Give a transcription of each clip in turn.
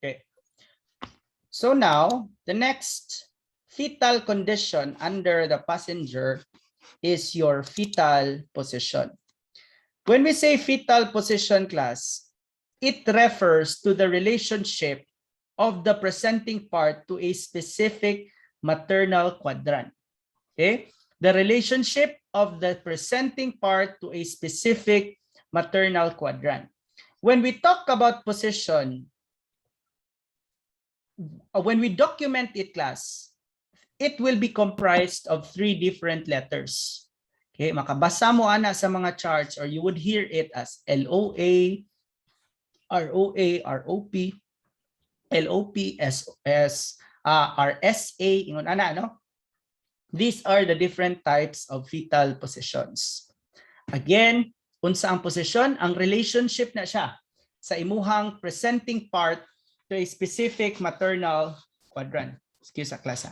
Okay. So now, the next fetal condition under the passenger is your fetal position. When we say fetal position, class, it refers to the relationship of the presenting part to a specific maternal quadrant. Okay? The relationship of the presenting part to a specific maternal quadrant. When we talk about position, when we document it, class, it will be comprised of 3 different letters. Okay, makabasa mo ana sa mga charts, or you would hear it as LOA, ROA, ROP, LOP, RSA, ingon ana, no? These are the different types of fetal positions. Again, unsa ang position? Ang relationship na siya sa imuhang presenting part to a specific maternal quadrant. Excuse sa klase.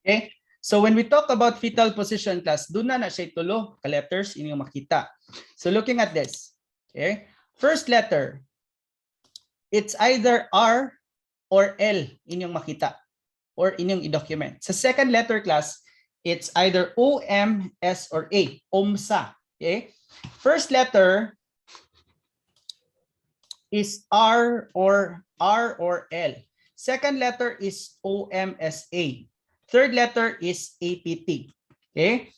Okay? So when we talk about fetal position, class, doon na siya tulo ka letters inyong makita. So looking at this, okay? First letter, it's either R or L inyong makita or inyong i-document. Sa second letter, class, it's either O, M, S, or A, OMSA. Okay? First letter is R or L. Second letter is OMSA. Third letter is APT. Okay?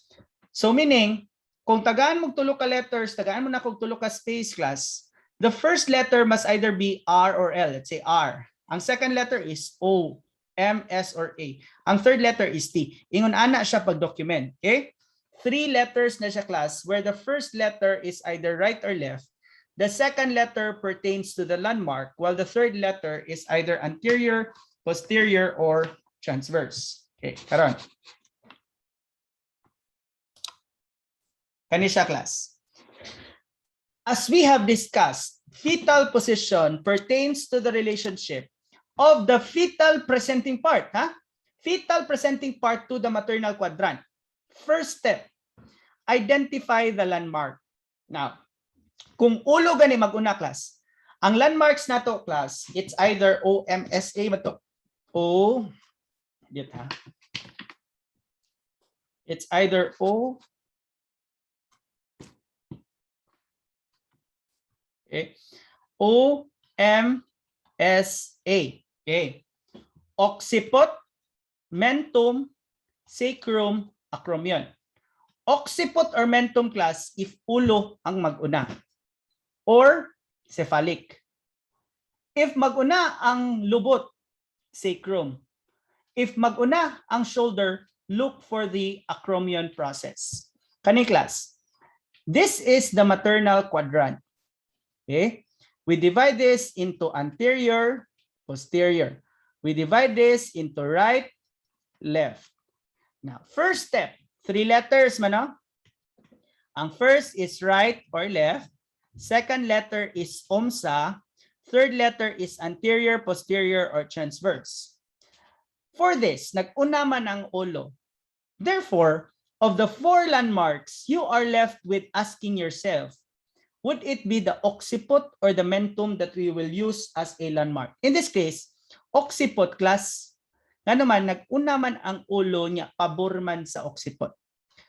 So meaning, kung tagaan mo tulo ka letters, tagaan mo na kung tulo ka space, class, the first letter must either be R or L. Let's say R. Ang second letter is O, M, S, or A. Ang third letter is T. Ingon ana siya pag-document. Okay? 3 letters na siya, class, where the first letter is either right or left. The second letter pertains to the landmark, while the third letter is either anterior, posterior, or transverse. Okay, karon. Kanisha, class. As we have discussed, fetal position pertains to the relationship of the fetal presenting part, fetal presenting part to the maternal quadrant. First step, identify the landmark. Now, kung ulo gani mag-una, class, ang landmarks nato, class, it's either OMSA mato. It's either O Okay? OMSA. Okay. Occiput, mentum, sacrum, acromion. Occiput or mentum class if ulo ang mag-una or cephalic. If mag-una ang lubot, sacrum. If mag-una ang shoulder, look for the acromion process. Kani class, this is the maternal quadrant. Okay? We divide this into anterior, posterior. We divide this into right, left. Now, first step, 3 letters man, no? Ang first is right or left. Second letter is OMSA. Third letter is anterior, posterior, or transverse. For this, nag-una man ang ulo. Therefore, of the 4 landmarks, you are left with asking yourself, would it be the occiput or the mentum that we will use as a landmark? In this case, occiput class, nga naman, nag-una man ang ulo niya, pabor man sa occiput.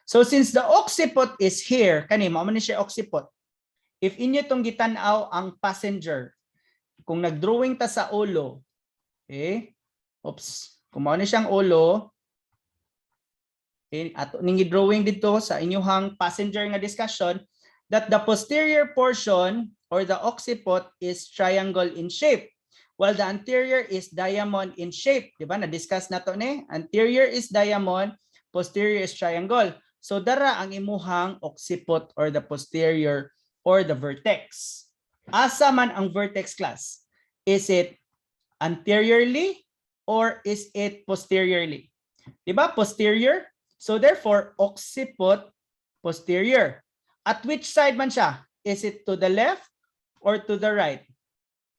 So since the occiput is here, kani, mao man siya occiput. If inyo tong gitanaw ang passenger, kung nag-drawing ta sa ulo, okay, oops, kung mao ni siyang ulo, okay, ato ning drawing dito sa inyong passenger nga discussion, that the posterior portion or the occiput is triangle in shape, while the anterior is diamond in shape. Diba? Na-discuss na to ni. Anterior is diamond, posterior is triangle. So dara ang imuhang occiput or the posterior or the vertex. Asa man ang vertex class? Is it anteriorly or is it posteriorly? Diba? Posterior. So therefore, occiput posterior. At which side man siya? Is it to the left or to the right?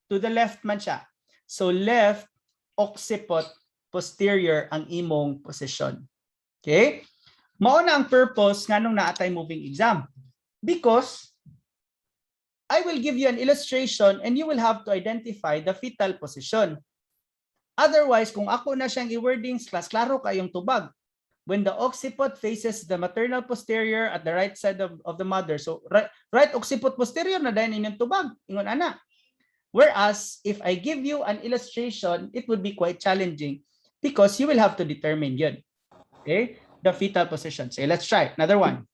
To the left man siya. So left occiput posterior ang imong position. Okay? Mao na ang purpose nganong naatay moving exam. Because I will give you an illustration and you will have to identify the fetal position. Otherwise, kung ako na siyang i-wordings, klaro kayong tubag. When the occiput faces the maternal posterior at the right side of the mother. So right occiput posterior na dahil inyong tubag. Ingon ana. Whereas if I give you an illustration, it would be quite challenging because you will have to determine yun. Okay? The fetal position. So let's try another one.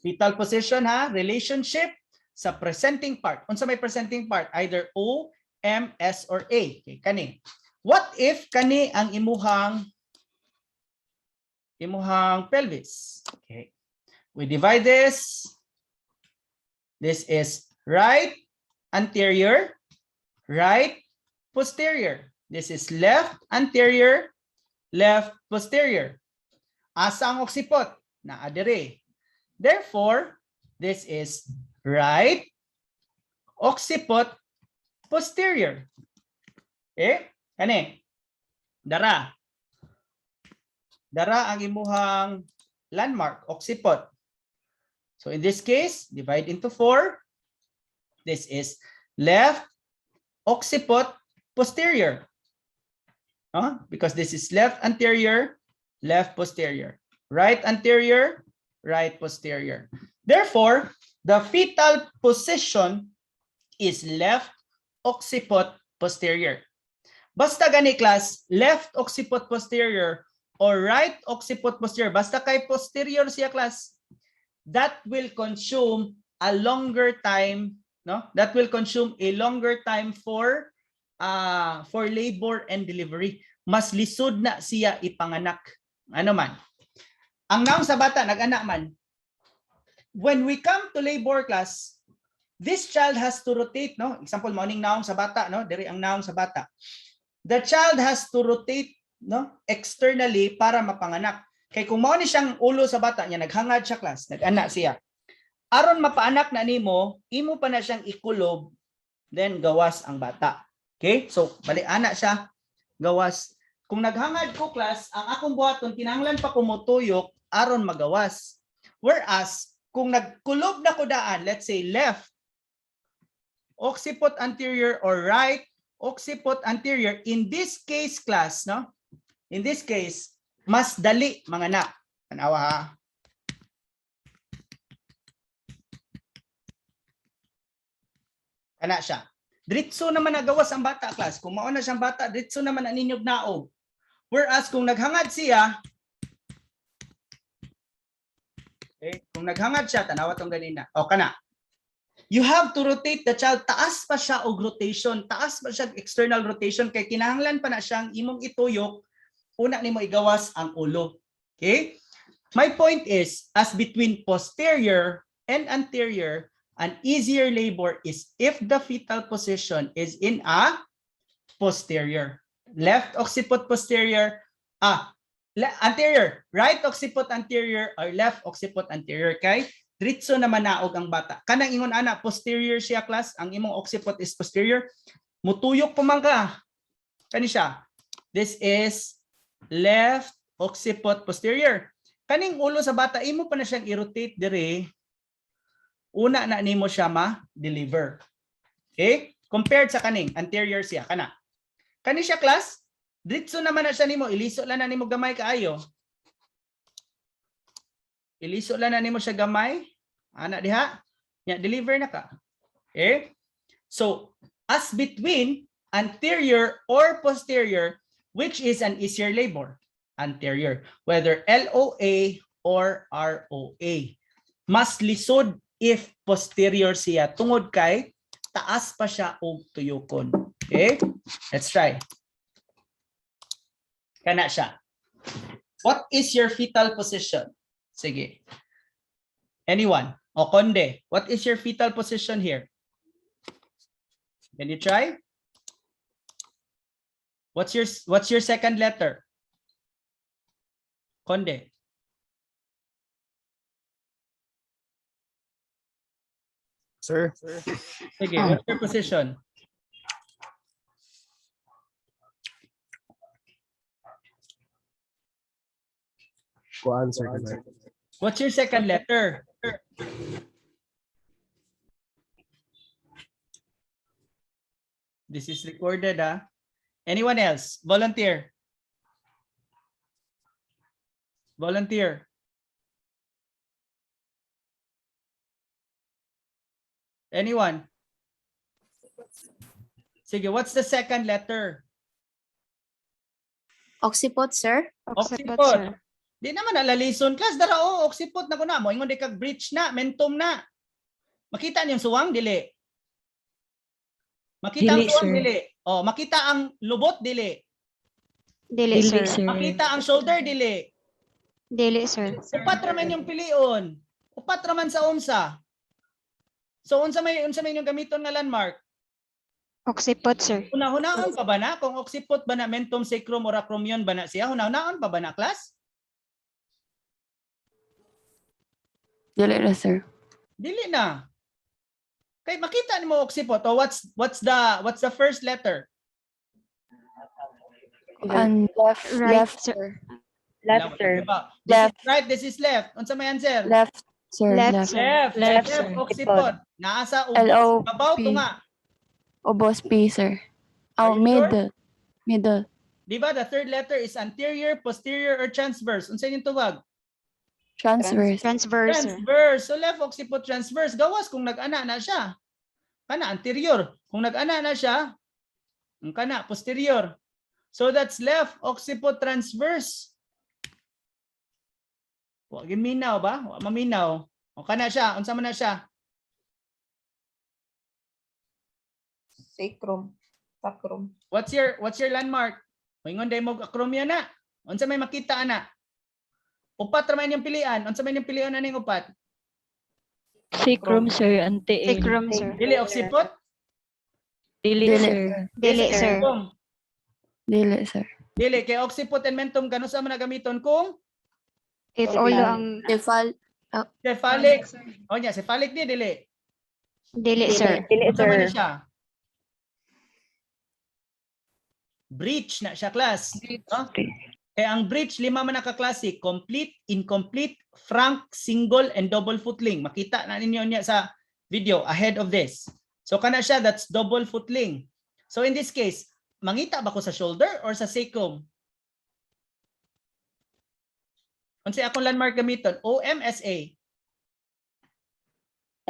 Fetal position ha, relationship sa presenting part. Unsa may presenting part? Either O, M, S, or A. Okay, kani. What if kani ang imuhang pelvis? Okay. We divide this. This is right anterior, right posterior. This is left anterior, left posterior. Asa ang occiput? Naa diri. Therefore, this is right occiput posterior. Okay? Kani. Dara. Dara ang imuhang landmark, occiput. So in this case, divide into 4. This is left occiput posterior. Because this is left anterior, left posterior. Right anterior, right posterior. Therefore, the fetal position is left occiput posterior. Basta gani class, left occiput posterior or right occiput posterior, basta kay posterior siya class, that will consume a longer time, no? That will consume a longer time for labor and delivery. Mas lisod na siya ipanganak. Ano man. Ang naong sa bata, nag-anak man. When we come to labor class, this child has to rotate, no? Example, morning naong sa bata, no? Diri ang naong sa bata. The child has to rotate, no? Externally para mapanganak. Kay kung mao ni siyang ulo sa bata niya, naghangad siya class, nag-anak siya. Aron mapaanak na nimo, imo pa na siyang ikulob, then gawas ang bata. Okay? So, bali anak siya, gawas. Kung naghangad ko class, ang akong buhaton, kinahanglan pa kumutuyok, aron magawas. Whereas, kung nagkulob na ko daan, let's say left, occiput anterior or right, occiput anterior, in this case class, no? In this case, mas dali manganak. Tanawa ha. Kana siya. Diretso naman nagawas ang bata, class. Kung mao na siyang bata, diretso naman ang ninyog naog. Whereas kung naghangad siya, okay, kung naghangad siya, tanawa tong ganina. O kana. You have to rotate the child. Taas pa siya og rotation. Taas pa siya external rotation kay kinahanglan pa na siyang imong ituyok. Una nimo igawas ang ulo. Okay? My point is, as between posterior and anterior, an easier labor is if the fetal position is in a posterior. Left occiput posterior, anterior, right occiput anterior or left occiput anterior. Kay diretso naman naog ang bata. Kanang ingon ana posterior siya, class, ang imong occiput is posterior. Mutuyok pa man ka. Kani siya. This is left occiput posterior. Kaning ulo sa bata imo pa na siyang i-rotate dire. Una na nimo siya ma-deliver. Okay? Compared sa kaning anterior siya kana. Kani siya, class. Diretso naman na siya nimo, iliso lang na nimo gamay kaayo. Iliso lang na nimo siya gamay. Ana diha. Nya deliver na ka. Okay? So, as between anterior or posterior, which is an easier labor? Anterior. Whether LOA or ROA. Mas lisod if posterior siya tungod kay taas pa siya og tuyokon. Okay? Let's try. Kana siya. What is your fetal position? Sige. Anyone? O Konde, what is your fetal position here? Can you try? What's your second letter? Konde. Sir. Sige, what's your position? Kuan, sir. What's your second letter? This is recorded, ah. Anyone else? Volunteer. Volunteer. Anyone? Sige, what's the second letter? Occiput, sir. Occiput. Di naman nalalison, class. Dara, occiput na ko na mo. Ingon di kag breach na, mentum na. Makita niyong suwang, dili. Makita ang Dili, suwang, sir. dili. Oh, makita ang lubot, dili. Dili, Dili, sir. sir. Makita ang shoulder, dili. Dili, sir. Upat raman yung pilion. Upat raman sa unsa. So unsa may yung gamiton nga landmark? Occiput, sir. Hunahunahon pa ba na kung occiput ba na mentum sacrum or acromion ba na siya? Hunahunahon pa ba na, class? Dili na, sir. Dili na. Kay makita nimo occiput. O what's the first letter? And left, Right, left, sir. left, sir. Diba? This Left. is right, this is left. Unsa may answer? Left, sir. Left, Left. sir. Left. Left, Left sir. occiput. Nasa L-O-P. babaw to nga. Obos P, sir. Are Oh, you sure? middle. Middle. Di ba the third letter is anterior, posterior, or transverse? Unsa yung tawag? Transverse. Transverse, sir. Transverse. So left occiput transverse. Gawas kung nag-ana na siya. Kana anterior. Kung nag-ana na siya, ang kana posterior. So that's left occiput transverse. Wa minaw ba? Wa maminaw. O kana siya, unsa man na siya? Sacrum. Sacrum. What's your landmark? Moingon day mo acromia na. Unsa may makita ana? Upat ra man yung pilian. Unsa may yung pilian aning upat? Sacrum, sir. Ante. Sacrum, sir. Dili occiput? Dili, Dili. sir. Dili, sir. Kung Dili, sir. dili kay occiput and mentum kano sa man gamiton kung If ulo ang... cephalic. O nya cephalic ni dili. Dili, sir. Unsa man na siya? Breach na siya, class. No? Kaya ang breach, 5 man naka-klase. Complete, incomplete, frank, single, and double footling. Makita na ninyo niya sa video ahead of this. So kana siya, that's double footling. So in this case, mangita ba ko sa shoulder or sa sacrum? Kung akong landmark gamiton, OMSA.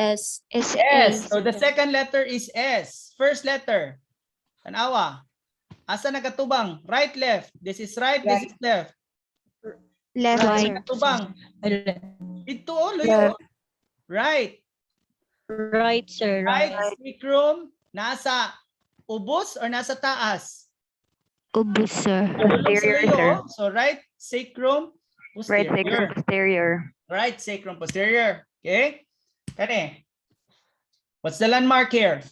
S. S. S. A. So the second letter is S. First letter. Tanawa. Asa nagatubang? Right, left. This is right, this is left. Left, Asa sir. nagatubang? Ito, luyo. Left. Right. Right, sir. Right Right. sacrum nasa ubos or nasa taas? Ubus, sir. Padulong sa Posterior, luyo. sir. So right sacrum Right posterior. sacrum posterior. Right sacrum posterior. Okay? Kani. What's the landmark here?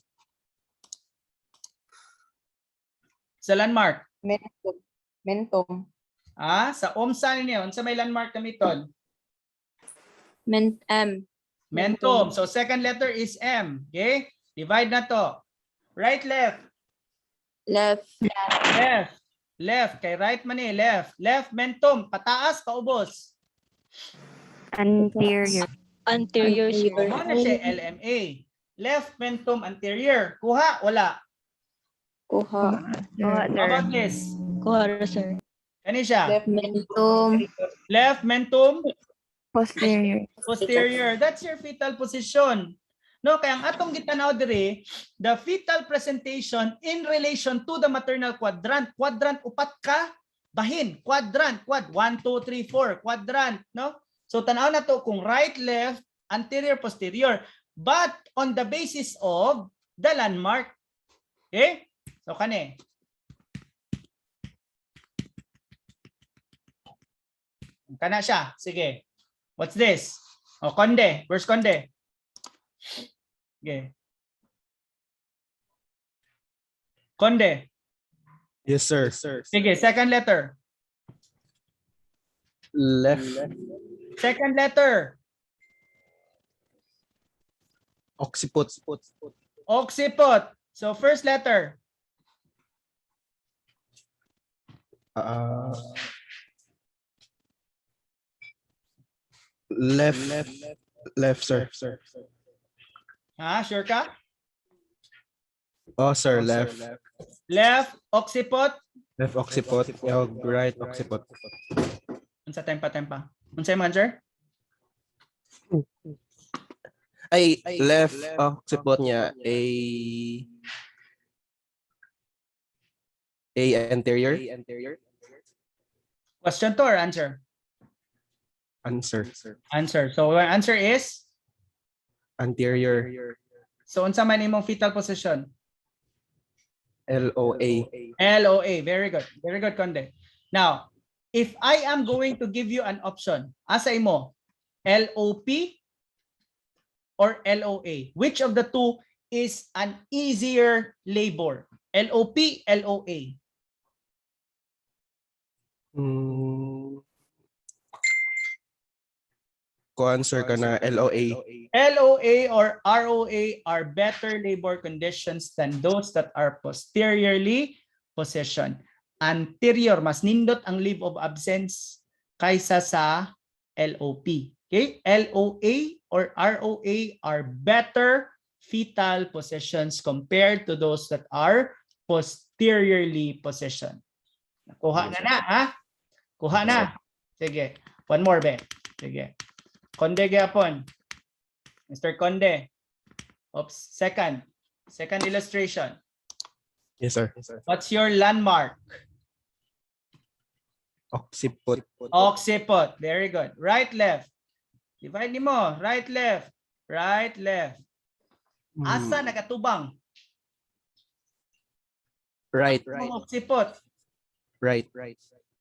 Sa landmark. Mentum. Sa OMSA ninyo, unsa may landmark kamiton? M. Mentum. So second letter is M. Okay? Divide na to. Right, left. Left. Left. Left. Kay right man eh. Left. Left mentum. Pataas, paubos. Anterior. Anterior, sir. Ano na siya? LMA. Left mentum anterior. Kuha, wala. Kuha. Kuha, How sir. about this? Kuha, sir. Kani siya? Left mentum. Left mentum Posterior. posterior. That's your fetal position. No, kaya ang atong gitanaw dire, the fetal presentation in relation to the maternal quadrant. Quadrant upat ka bahin. Quadrant, 1 2 3 4, quadrant, no? So tanaw na to kung right, left, anterior, posterior, but on the basis of the landmark. Okay? So kani. Kana siya. Sige. What's this? Oh, Conde. Where's Conde? Okay. Conde. Yes, sir. Sige, second letter. Left. Second letter. Occiput. Occiput. So first letter. Left, sir. Sure ka? Oh, sir, left. Left, occiput. Left occiput. Oh, right occiput. Unsa tempa? Unsa yung answer? Ay, left occiput niya. A anterior. Question to or answer? Answer. Answer. So your answer is? Anterior. So unsa man imong fetal position? LOA. LOA. Very good. Very good, Conde. Now, if I am going to give you an option, asa imo? LOP or LOA? Which of the two is an easier labor? LOP, LOA? Ko-answer ka na LOA. LOA or ROA are better labor conditions than those that are posteriorly positioned. Anterior, mas nindot ang leave of absence kaysa sa LOP. Okay? LOA or ROA are better fetal positions compared to those that are posteriorly positioned. Kuha na ha? Kuha na. Sige. One more, be. Sige. Conde gyapon. Mr. Conde. Oops. Second illustration. Yes, sir. What's your landmark? Occiput. Occiput. Very good. Right, left. Divide mo. Right, left. Right, left. Asa nakatubang? Right. Occiput. Right.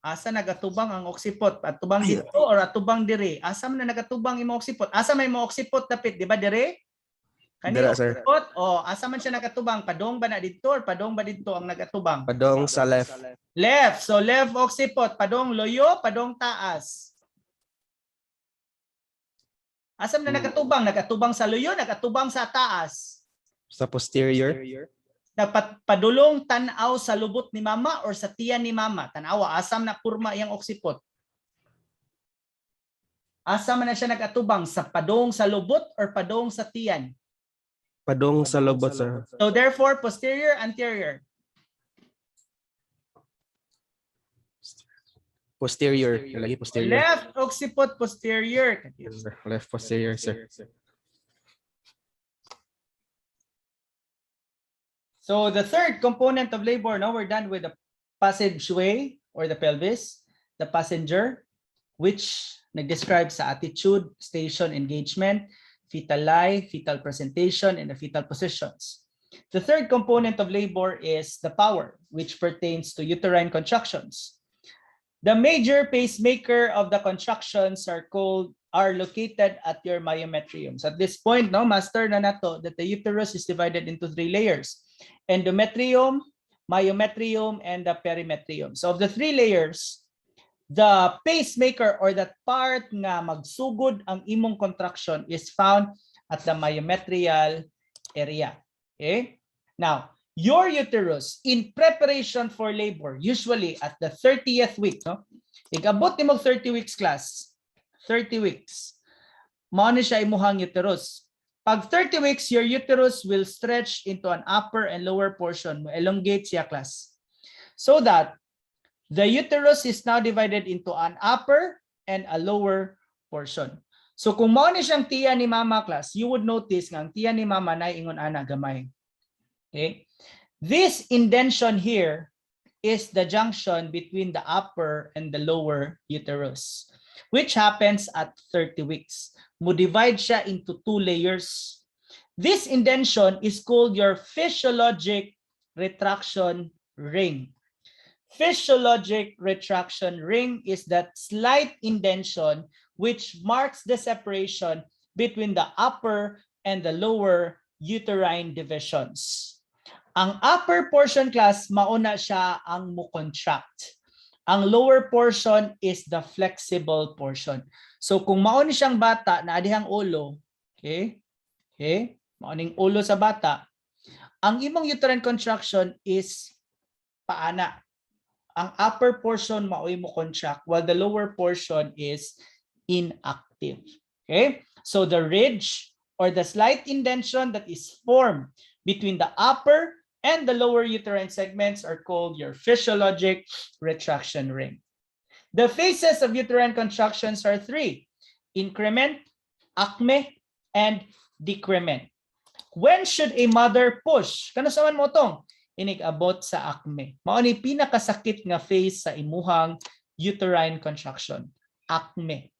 Asa nagatubang ang occiput? Atubang dito or atubang dire? Asa man na nagatubang imong occiput? Asa may mo occiput dapit, di ba dire? Dira, sir. Occiput, o asa man siya nagatubang? Padong ba na dito or padong ba dito ang nagatubang? Padong sa left. Left. So left occiput, padong loyo, padong taas. Asa man na nagatubang? Nagatubang sa loyo, nagatubang sa taas. Sa posterior. Dapat padulong tanaw sa lubot ni mama or sa tiyan ni mama. Tanawa, asam na kurma iyang occiput. Asam na siya nagatubang sa padong sa lubot or padong sa tiyan. Padong sa lobot, sir. So therefore, posterior, anterior. Posterior. Lagi posterior. Left occiput, posterior. Yes, sir. Left posterior, sir. So the third component of labor, now we're done with the passageway or the pelvis, the passenger, which nag-describe sa attitude, station, engagement, fetal lie, fetal presentation, and the fetal positions. The third component of labor is the power, which pertains to uterine contractions. The major pacemaker of the contractions are located at your myometrium. So at this point, no, master na nato that the uterus is divided into 3 layers: endometrium, myometrium, and the perimetrium. So of the 3 layers, the pacemaker or that part nga magsugod ang imong contraction is found at the myometrial area. Okay? Now, your uterus in preparation for labor, usually at the 30th week, no? Igabot nimo 30 weeks class, 30 weeks. Mao ni siya imuhang uterus. Pag 30 weeks, your uterus will stretch into an upper and lower portion, mo elongate siya class. So that the uterus is now divided into an upper and a lower portion. So kung mao ni siyang tiya ni mama class, you would notice nga ang tiya ni mama na ingon ana gamay. Okay? This indention here is the junction between the upper and the lower uterus, which happens at 30 weeks. Mo divide siya into 2 layers. This indention is called your physiologic retraction ring. Physiologic retraction ring is that slight indention which marks the separation between the upper and the lower uterine divisions. Ang upper portion class, mauna siya ang mo-contract. Ang lower portion is the flexible portion. So kung mauni siyang bata na adihang ulo, okay? Okay? Mauning ulo sa bata, ang imong uterine contraction is paana. Ang upper portion maoy mo contract while the lower portion is inactive. Okay? So the ridge or the slight indention that is formed between the upper and the lower uterine segments are called your physiologic retraction ring. The phases of uterine contractions are 3: increment, acme, and decrement. When should a mother push? Kano saman mo tong? Inig-abot sa acme. Mao ni pinakasakit nga phase sa imuhang uterine contraction, acme.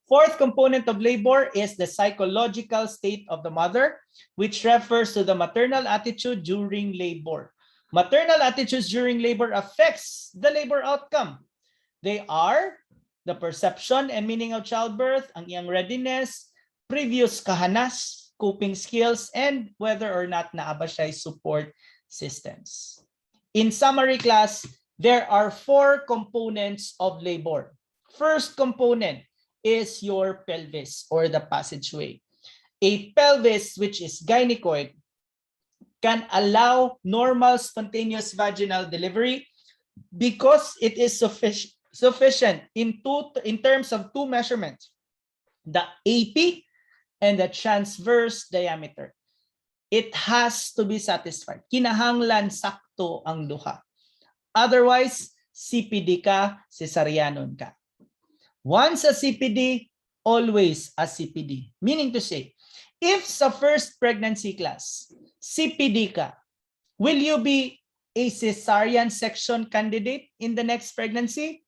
Fourth component of labor is the psychological state of the mother, which refers to the maternal attitude during labor. Maternal attitudes during labor affects the labor outcome. They are the perception and meaning of childbirth, ang iyang readiness, previous kahanas, coping skills, and whether or not naaba siya support systems. In summary class, there are 4 components of labor. First component is your pelvis or the passageway. A pelvis which is gynecoid can allow normal spontaneous vaginal delivery because it is sufficient in terms of 2 measurements, the AP and the transverse diameter. It has to be satisfied. Kinahanglan sakto ang duha. Otherwise, CPD ka, cesareanon ka. Once a CPD, always a CPD. Meaning to say, if sa first pregnancy class, CPD ka, will you be a cesarean section candidate in the next pregnancy?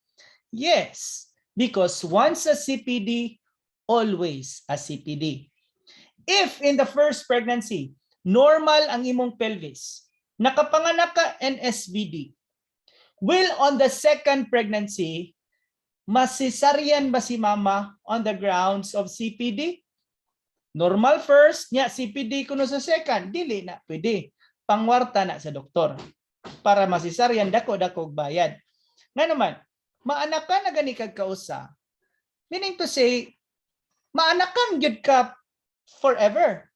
Yes, because once a CPD, always a CPD. If in the first pregnancy, normal ang imong pelvis, nakapanganak ka NSVD, will on the second pregnancy, masisaryan ba si mama on the grounds of CPD? Normal first, nya CPD kuno sa second, dili na pwede. Pangwarta na sa doktor para masisaryan dako-dako bayad. Nga naman, maanak ka na gani kag kausa. Meaning to say, maanakan gyud ka forever.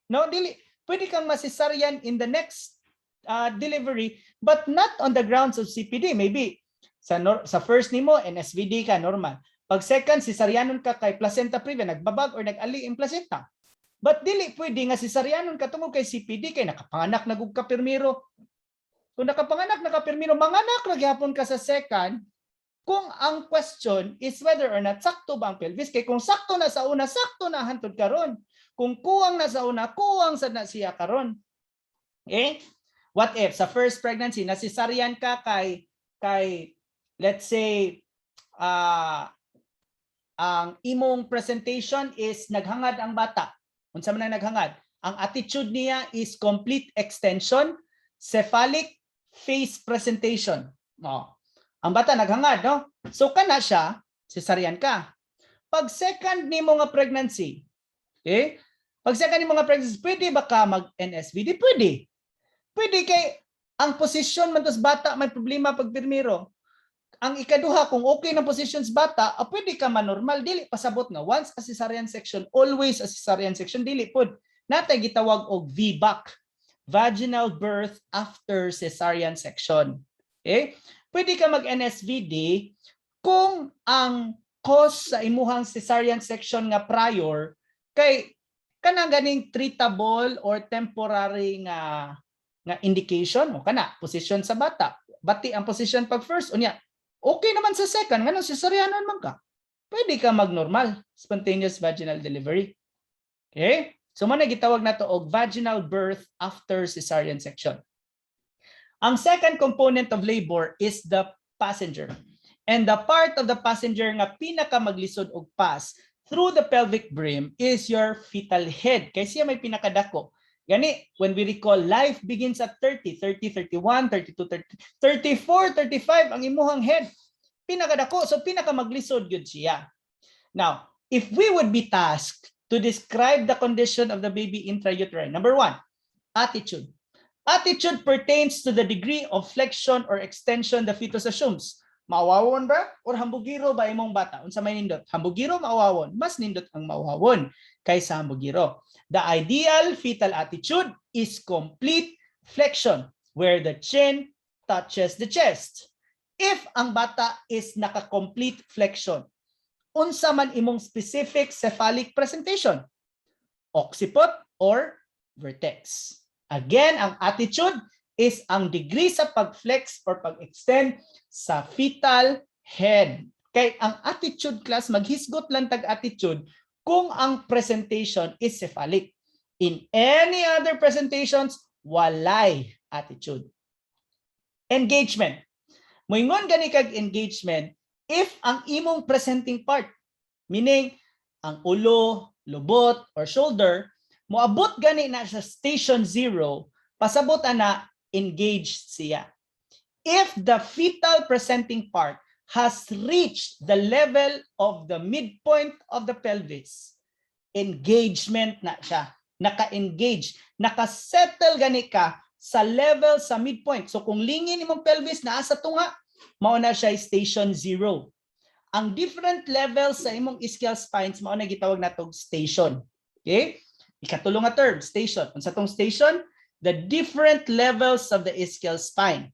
No, dili pwede kang masisaryan in the next delivery but not on the grounds of CPD. Maybe sa first nimo NSVD ka normal. Pag second cesarianon ka kay placenta previa, nagbabag or nag-ali ang placenta. But dili pwede nga cesarianon ka tungod kay CPD kay nakapanganak na gug ka permiro. Kung nakapanganak na ka permiro, manganak ra gyapon ka sa second. Kung ang question is whether or not sakto ba ang pelvis, kay kung sakto na sa una, sakto na hantod karon. Kung kuwang na sa una, kuwang sa na siya karon. Okay? What if sa first pregnancy na cesarean ka kay let's say ang imong presentation is naghangad ang bata. Unsa man ang naghangad? Ang attitude niya is complete extension, cephalic face presentation. Oh. Ang bata naghangad, no? So kana siya, cesarean ka. Pag second nimo nga pregnancy, okay? Pag second nimo nga pregnancy, pwede ba ka mag-NSVD? Pwede. Pwede kay ang posisyon man tos bata may problema pag pirmiro. Ang ikaduha kung okay na positions bata, pwede ka man-normal, dili pasabot nga once a cesarean section, always a cesarean section, dili pod. Natay gitawag og VBAC, vaginal birth after cesarean section. Okay? Pwede ka mag-NSVD kung ang cause sa imuhang cesarean section nga prior kay kanang ganing treatable or temporary nga indication o kana position sa bata. Bati ang position pag first unya. Okay naman sa second, ngano cesareanan man ka. Pwede ka mag-normal, spontaneous vaginal delivery. Okay? So man gitawag nato og vaginal birth after cesarean section. Ang second component of labor is the passenger. And the part of the passenger nga pinaka maglisod og pass through the pelvic brim is your fetal head. Kay siya may pinakadako. Gani, when we recall, life begins at 30, 31, 32, 34, 35 ang imuhang head. Pinakadako, so pinakamaglisod yun siya. Now, if we would be tasked to describe the condition of the baby intrauterine, number 1, attitude. Attitude pertains to the degree of flexion or extension the fetus assumes. Maawawon ba? Or hambugiro ba imong bata? Unsa may nindot? Hambugiro, maawawon. Mas nindot ang maawawon kaysa hambugiro. The ideal fetal attitude is complete flexion where the chin touches the chest. If ang bata is naka-complete flexion, unsa man imong specific cephalic presentation? Occiput or vertex. Again, ang attitude is ang degree sa pag-flex or pag-extend sa fetal head. Kay ang attitude class, maghisgot lang tag-attitude kung ang presentation is cephalic. In any other presentations, walay attitude. Engagement. Moingon gani kag engagement if ang imong presenting part, meaning ang ulo, lubot, or shoulder, moabot gani na sa station 0, pasabot na engaged siya. If the fetal presenting part has reached the level of the midpoint of the pelvis, engagement na siya. Naka-engage, naka-settle gani ka sa level sa midpoint. So kung lingin imong pelvis na asa tunga, mao na siya station 0. Ang different levels sa imong ischial spines mao na gitawag natog station. Okay? Ikatulong nga term, station. Unsa tong station? The different levels of the ischial spine.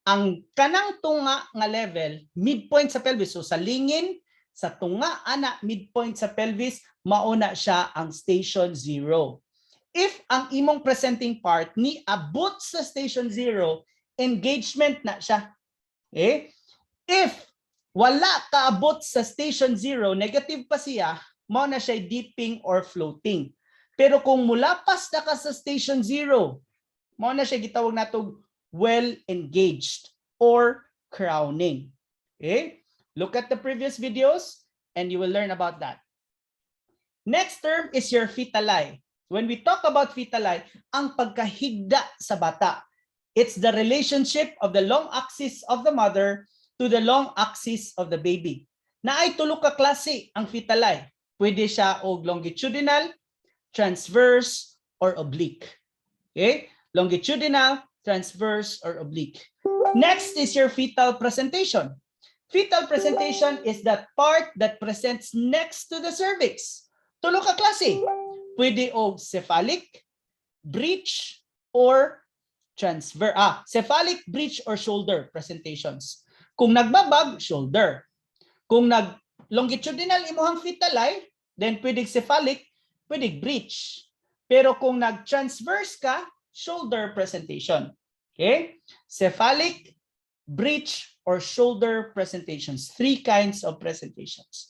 Ang kanang tunga nga level, midpoint sa pelvis. So sa lingin, sa tunga ana midpoint sa pelvis, mauna siya ang station 0. If ang imong presenting part ni abot sa station 0, engagement na siya. Okay? If wala kaabot sa station 0, negative pa siya, mao na siya dipping or floating. Pero kung mulapas na ka sa station 0, mao na siya gitawag natog well engaged or crowning. Okay? Look at the previous videos and you will learn about that. Next term is your fetali. When we talk about fetali, ang pagkahigda sa bata. It's the relationship of the long axis of the mother to the long axis of the baby. Naay tulo ka klase ang fetali. Pwede siya og longitudinal, transverse, or oblique. Okay? Longitudinal, transverse, or oblique. Next is your fetal presentation. Fetal presentation is that part that presents next to the cervix. Tulo ka klase. Pwede og cephalic, breech, or cephalic, breech, or shoulder presentations. Kung nagbabag, shoulder. Kung longitudinal imuhang fetali, then pwede cephalic, pwede breech. Pero kung nag-transverse ka, shoulder presentation. Okay? Cephalic, breech, or shoulder presentations. 3 kinds of presentations.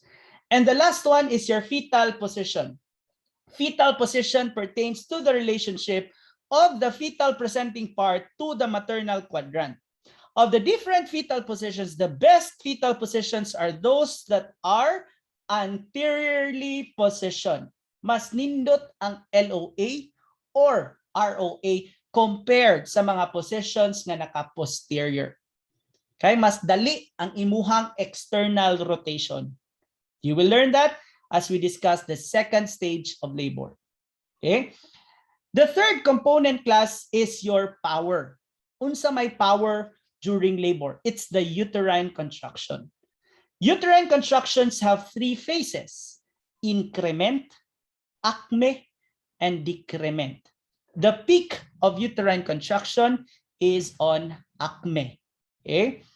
And the last one is your fetal position. Fetal position pertains to the relationship of the fetal presenting part to the maternal quadrant. Of the different fetal positions, the best fetal positions are those that are anteriorly positioned. Mas nindot ang LOA or ROA compared sa mga positions nga naka-posterior. Okay, mas dali ang imuhang external rotation. You will learn that as we discuss the second stage of labor. Okay? The third component class is your power. Unsa may power during labor? It's the uterine contraction. Uterine contractions have three phases: increment, acme, and decrement. The peak of uterine contraction is on acme. Okay?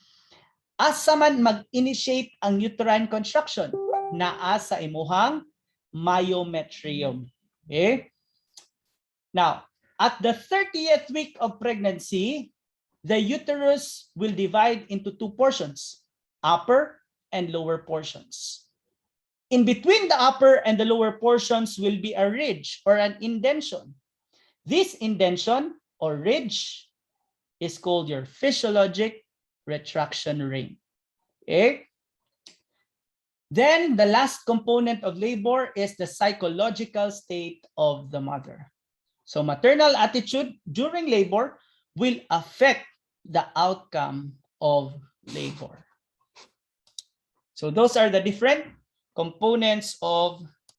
Asa man mag-initiate ang uterine contraction? Naa sa imuhang myometrium. Okay? Now, at the 30th week of pregnancy, the uterus will divide into two portions, upper and lower portions. In between the upper and the lower portions will be a ridge or an indention. This indention or ridge is called your physiologic retraction ring. Okay? Then the last component of labor is the psychological state of the mother. So maternal attitude during labor will affect the outcome of labor. So those are the different components of